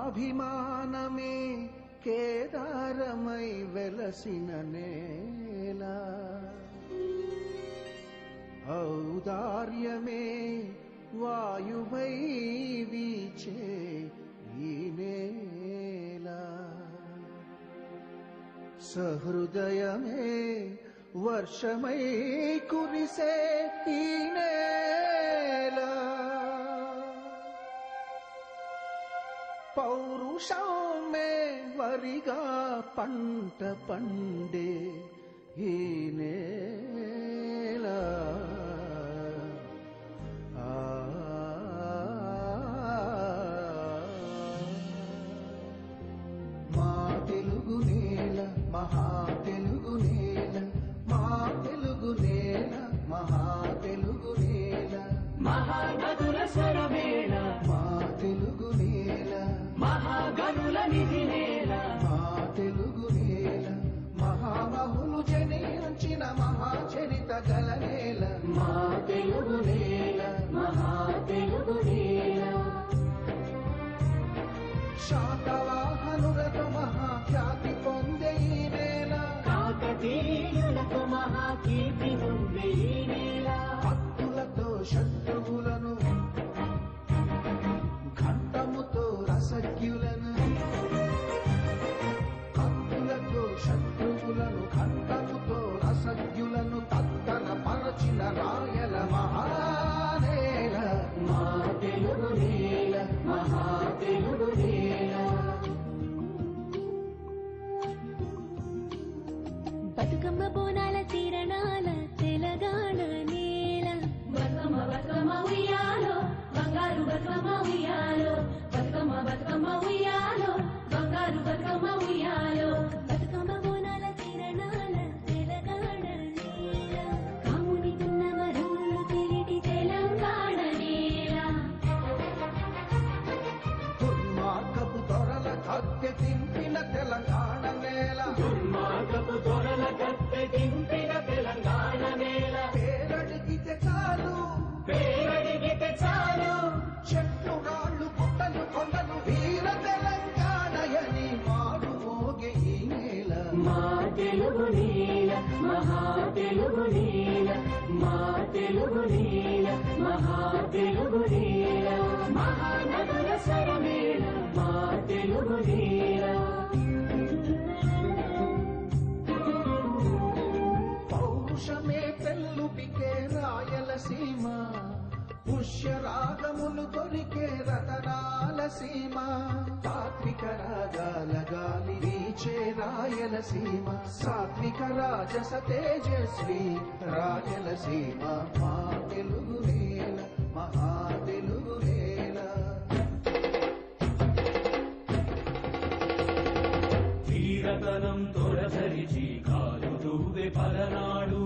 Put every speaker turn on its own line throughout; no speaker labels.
ఆత్మాభిమానమే కేదారమై వెలసిన నేల, ఔదార్యమే వాయువై వీచే ఈ నేల, సహృదయమే వర్షమై కురిసే ఈ నేల, పౌరుషమే వరిగా పంట పండే ఈ నేల, మా తెలుగు నేల మహా తెలుగు నేల, మా తెలుగు నేల మహా తెలుగు నేల,
మహానదుల స్వరమేళ
మా తెలుగు నేల,
మహాగనుల నిధి నేల,
మా తెలుగు నేల, మహామహులు జనించిన మహాచరిత గల నేల,
మా తెలుగు నేల మహా తెలుగు నేల,
శాతవాహనులకు మహాఖ్యాతి పొందే ఈ నేల,
కాకతీయులకు మహాకీర్తి ఉంది ఈ నేల,
భక్తులతో శత్రువులను ఘంటముతో రసజ్ఞులను, భక్తులతో శత్రువులను ఘంటముతో రసజ్ఞులను తత్తన పరచిన రాయల మహానేల,
మా తెలుగు నేల మహా తెలుగు నేల,
బతుకమ్మ బోనాల తీరణాల తెలంగాణ నేల,
బతుకమ్మ బతుకమ్మ ఉయ్యాలో బంగారు బతుకమ్మ ఉయ్యాలో, బతుకమ్మ బతుకమ్మ ఉయ్యాలో బంగారు బతుకమ్మ ఉయ్యాలో,
బతుకమ్మ బోనాల తీరణాల తెలంగాణ నేల, కాముని తున్న మరులు తిరిగి
తెలంగాణ నేల,
దుర్మార్గపు దొరల కత్తె తింపిన తెలంగాణ నేల,
దుర్మార్గపు దొరల కత్తె దింపిన తెలంగాణ నేల,
పేరడిగితే చాలు
పేరడిగితే చాలు
చెట్లు రాళ్ళు పుట్టలు కొండలు వీర తెలంగాణయని మారు మోగే ఈ నేల,
మా తెలుగు నేల మహా తెలుగు నేల, మా తెలుగు నేల మహా తెలుగు నేల, మహానదుల స్వరమేళ మా తెలుగు నేల,
పౌరుషమే పెళ్ళుపికే రాయలసీమ, పుష్యరాగములు దొరికే రతనాల సీమ, తాత్విక రాగాల గాలి వీచే రాయలసీమ, సాత్విక రాజస తేజస్వి రాయలసీమ, మా తెలుగు నేల మహా తెలుగు నేల,
ధీరతనం తొలసరిచి కాలు దువ్వె పలనాడు,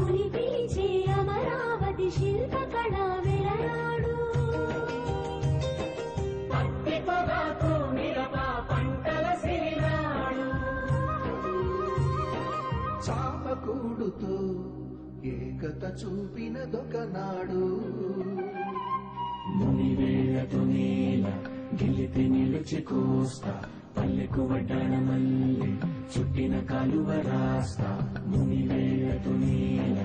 ఉరి పిలిచే అమరావతి శిల్పకళ వెలనాడు,
పత్తి పొగాకు మిరప పంటల సిరినాడు,
చాపకూడుతో ఏకత చూపినదొకనాడు,
మునివేళ్లతో నేల గిల్లితే నిలిచి కోస్తా, పల్లెకు వడ్డాణ మల్లె చుట్టిన కాలువ రాస్తా, మునివేళ్లతో నేల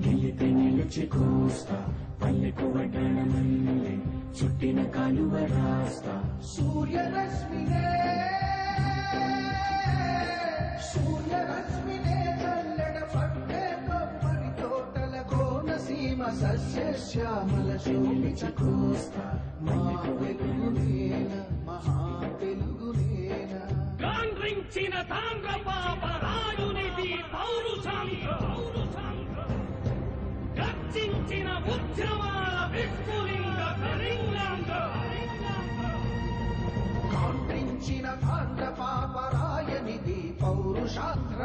గిల్లితే నిలిచి కోస్తా, పల్లెకు వడ్డాణ మల్లె చుట్టిన కాలువ రాస్తా,
సూర్యరశ్మినే చల్లెడ పట్టే కొబ్బరి తోటల కోనసీమ సస్యశ్యామల శోభిత కోస్తా, మా తెలుగు నేల మహా తెలుగు నేల,
గాండ్రించిన తాండ్ర పాప రాయునిది పౌరుషాంధ్ర, గర్జించిన ఉద్యమాల విష్ణులింగ కళింగాంధ్ర,
కాండ్రించిన కాండ పాపరాయనిది పౌరుషాంధ్ర,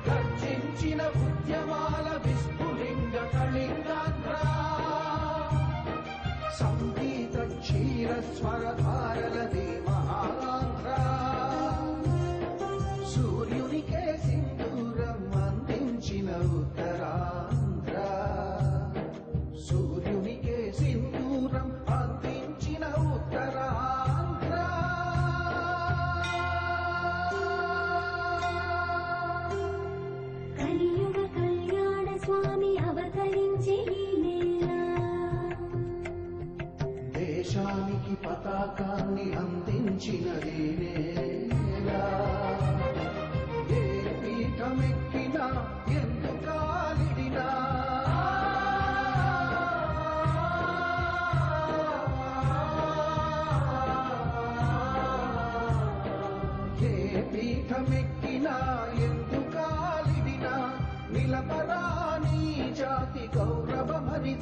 గర్జించిన ఉద్యమాల విస్ఫులింగ కళింగాంధ్ర, సంగీత క్షీర స్వరధారలది మహాంధ్ర, సూర్యునికే సింధూరం అందించిన ఉత్తరాంధ్ర, సూర్యునికే సింధూరం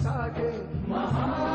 చాటే మహా